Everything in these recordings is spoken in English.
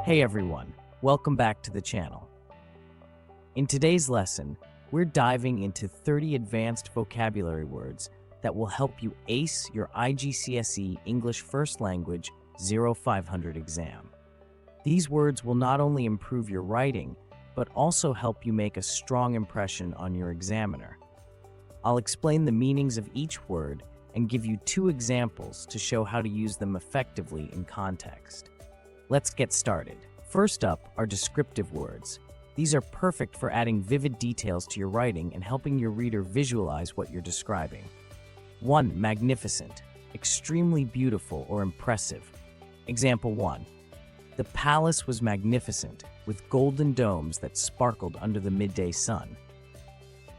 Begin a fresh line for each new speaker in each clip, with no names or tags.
Hey everyone, welcome back to the channel. In today's lesson, we're diving into 30 advanced vocabulary words that will help you ace your IGCSE English First Language 0500 exam. These words will not only improve your writing, but also help you make a strong impression on your examiner. I'll explain the meanings of each word and give you 2 examples to show how to use them effectively in context. Let's get started. First up are descriptive words. These are perfect for adding vivid details to your writing and helping your reader visualize what you're describing. 1. Magnificent, extremely beautiful or impressive. Example 1. The palace was magnificent, with golden domes that sparkled under the midday sun.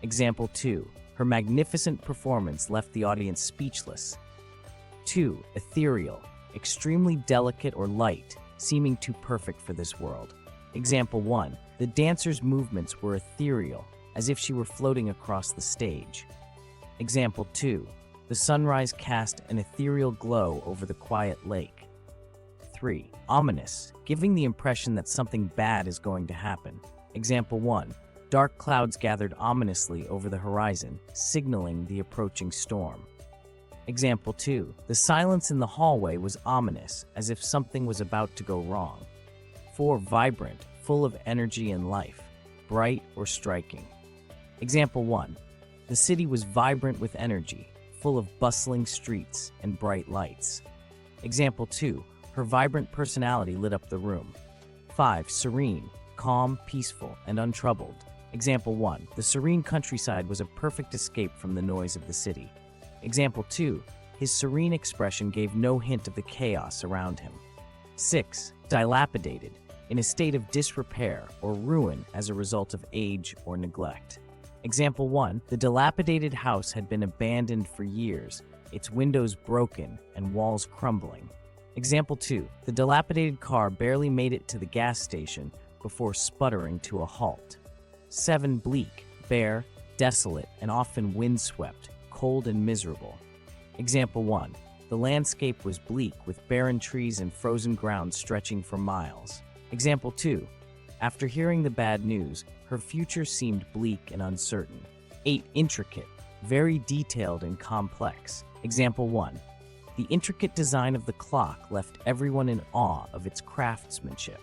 Example 2. Her magnificent performance left the audience speechless. 2. Ethereal, extremely delicate or light, seeming too perfect for this world. Example 1. The dancer's movements were ethereal, as if she were floating across the stage. Example 2. The sunrise cast an ethereal glow over the quiet lake. 3. Ominous, giving the impression that something bad is going to happen. Example 1. Dark clouds gathered ominously over the horizon, signaling the approaching storm. Example 2. The silence in the hallway was ominous, as if something was about to go wrong. 4. Vibrant, full of energy and life, bright or striking. Example 1. The city was vibrant with energy, full of bustling streets and bright lights. Example 2. Her vibrant personality lit up the room. 5. Serene, calm, peaceful, and untroubled. Example 1. The serene countryside was a perfect escape from the noise of the city. Example 2. His serene expression gave no hint of the chaos around him. 6. Dilapidated, in a state of disrepair or ruin as a result of age or neglect. Example 1. The dilapidated house had been abandoned for years, its windows broken and walls crumbling. Example 2. The dilapidated car barely made it to the gas station before sputtering to a halt. 7. Bleak, bare, desolate, and often windswept, cold and miserable. Example 1. The landscape was bleak with barren trees and frozen ground stretching for miles. Example 2. After hearing the bad news, her future seemed bleak and uncertain. 8. Intricate, very detailed and complex. Example 1. The intricate design of the clock left everyone in awe of its craftsmanship.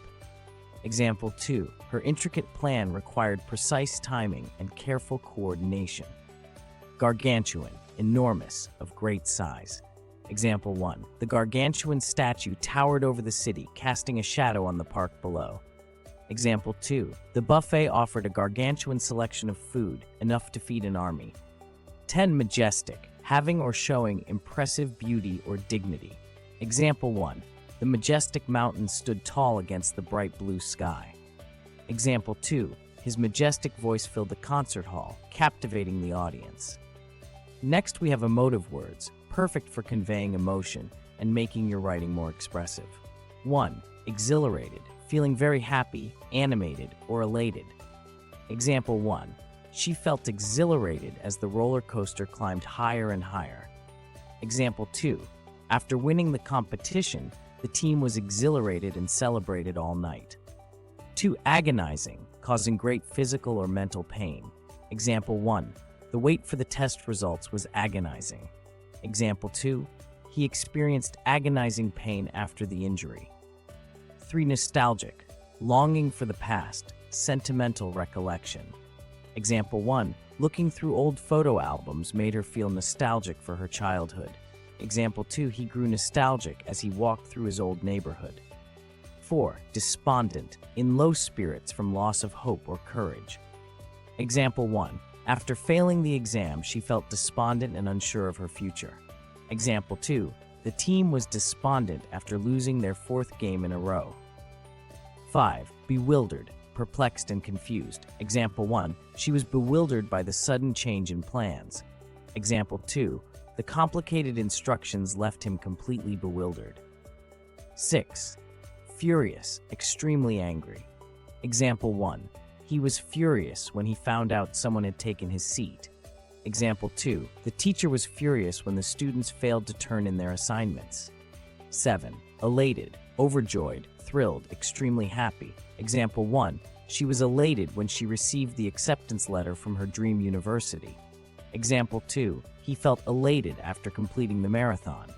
Example 2. Her intricate plan required precise timing and careful coordination. Gargantuan, enormous, of great size. Example 1. The gargantuan statue towered over the city, casting a shadow on the park below. Example 2. The buffet offered a gargantuan selection of food, enough to feed an army. 10. Majestic, having or showing impressive beauty or dignity. Example 1. The majestic mountain stood tall against the bright blue sky. Example 2. His majestic voice filled the concert hall, captivating the audience. Next, we have emotive words, perfect for conveying emotion and making your writing more expressive. 1. Exhilarated, feeling very happy, animated, or elated. Example 1. She felt exhilarated as the roller coaster climbed higher and higher. Example 2. After winning the competition, the team was exhilarated and celebrated all night. 2. Agonizing, causing great physical or mental pain. Example 1. The wait for the test results was agonizing. Example 2. He experienced agonizing pain after the injury. 3. Nostalgic, longing for the past, sentimental recollection. Example 1. Looking through old photo albums made her feel nostalgic for her childhood. Example 2. He grew nostalgic as he walked through his old neighborhood. 4. Despondent, in low spirits from loss of hope or courage. Example 1. After failing the exam, she felt despondent and unsure of her future. Example 2. The team was despondent after losing their 4th game in a row. 5. Bewildered, perplexed and confused. Example 1. She was bewildered by the sudden change in plans. Example 2. The complicated instructions left him completely bewildered. 6. Furious, extremely angry. Example 1. He was furious when he found out someone had taken his seat. Example 2. The teacher was furious when the students failed to turn in their assignments. 7. Elated, overjoyed, thrilled, extremely happy. Example 1. She was elated when she received the acceptance letter from her dream university. Example 2. He felt elated after completing the marathon.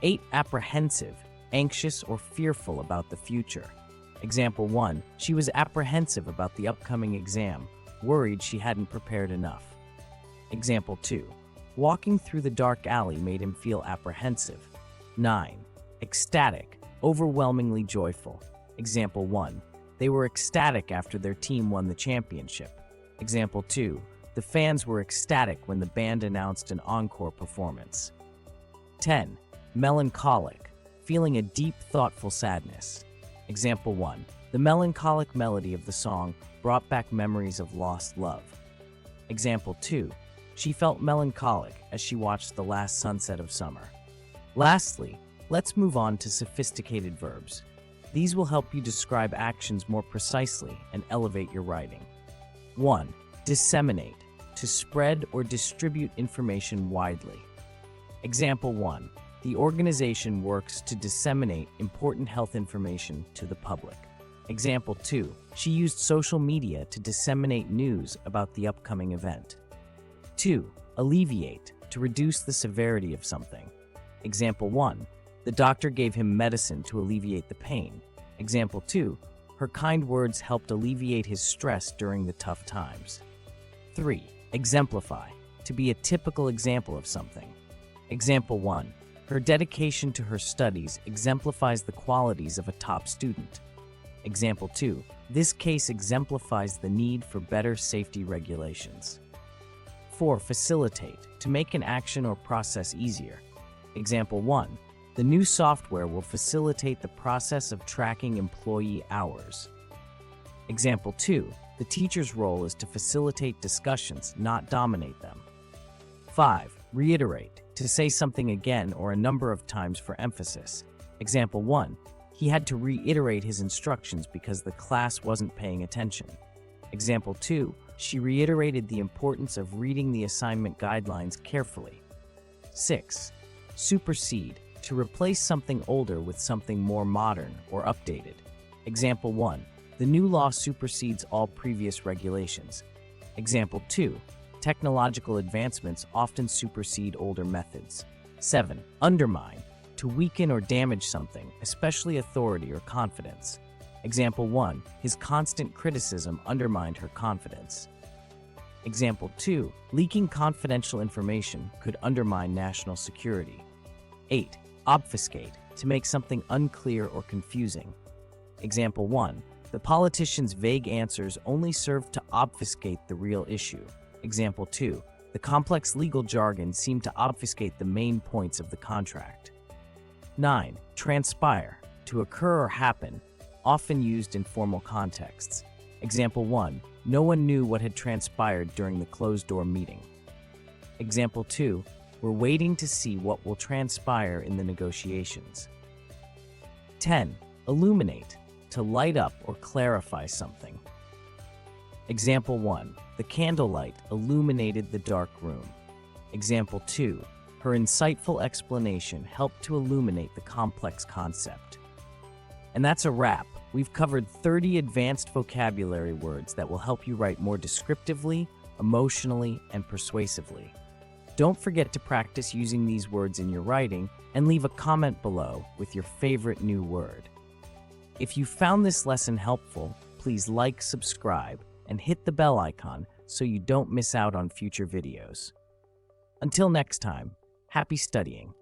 8. Apprehensive, anxious or fearful about the future. Example 1. She was apprehensive about the upcoming exam, worried she hadn't prepared enough. Example 2. Walking through the dark alley made him feel apprehensive. 9. Ecstatic, overwhelmingly joyful. Example 1. They were ecstatic after their team won the championship. Example 2. The fans were ecstatic when the band announced an encore performance. 10. Melancholic, feeling a deep, thoughtful sadness. Example 1. The melancholic melody of the song brought back memories of lost love. Example 2. She felt melancholic as she watched the last sunset of summer. Lastly, let's move on to sophisticated verbs. These will help you describe actions more precisely and elevate your writing. 1. Disseminate, to spread or distribute information widely. Example 1. The organization works to disseminate important health information to the public. Example 2. She used social media to disseminate news about the upcoming event. 2. Alleviate, to reduce the severity of something. Example 1. The doctor gave him medicine to alleviate the pain. Example 2. Her kind words helped alleviate his stress during the tough times. 3. Exemplify, to be a typical example of something. Example 1. Her dedication to her studies exemplifies the qualities of a top student. Example 2. This case exemplifies the need for better safety regulations. 4. Facilitate, to make an action or process easier. Example 1. The new software will facilitate the process of tracking employee hours. Example 2. The teacher's role is to facilitate discussions, not dominate them. 5. Reiterate, to say something again or a number of times for emphasis. Example 1. He had to reiterate his instructions because the class wasn't paying attention. Example 2. She reiterated the importance of reading the assignment guidelines carefully. 6. Supersede, to replace something older with something more modern or updated. Example 1. The new law supersedes all previous regulations. Example 2. Technological advancements often supersede older methods. 7. Undermine, to weaken or damage something, especially authority or confidence. Example 1. His constant criticism undermined her confidence. Example 2. Leaking confidential information could undermine national security. 8. Obfuscate, to make something unclear or confusing. Example 1. The politician's vague answers only served to obfuscate the real issue. Example 2. The complex legal jargon seemed to obfuscate the main points of the contract. 9. Transpire, to occur or happen, often used in formal contexts. Example 1. No one knew what had transpired during the closed-door meeting. Example 2. We're waiting to see what will transpire in the negotiations. 10. Illuminate, to light up or clarify something. Example 1. The candlelight illuminated the dark room. Example 2. Her insightful explanation helped to illuminate the complex concept. And that's a wrap. We've covered 30 advanced vocabulary words that will help you write more descriptively, emotionally, and persuasively. Don't forget to practice using these words in your writing and leave a comment below with your favorite new word. If you found this lesson helpful, please like, subscribe, and hit the bell icon so you don't miss out on future videos. Until next time, happy studying.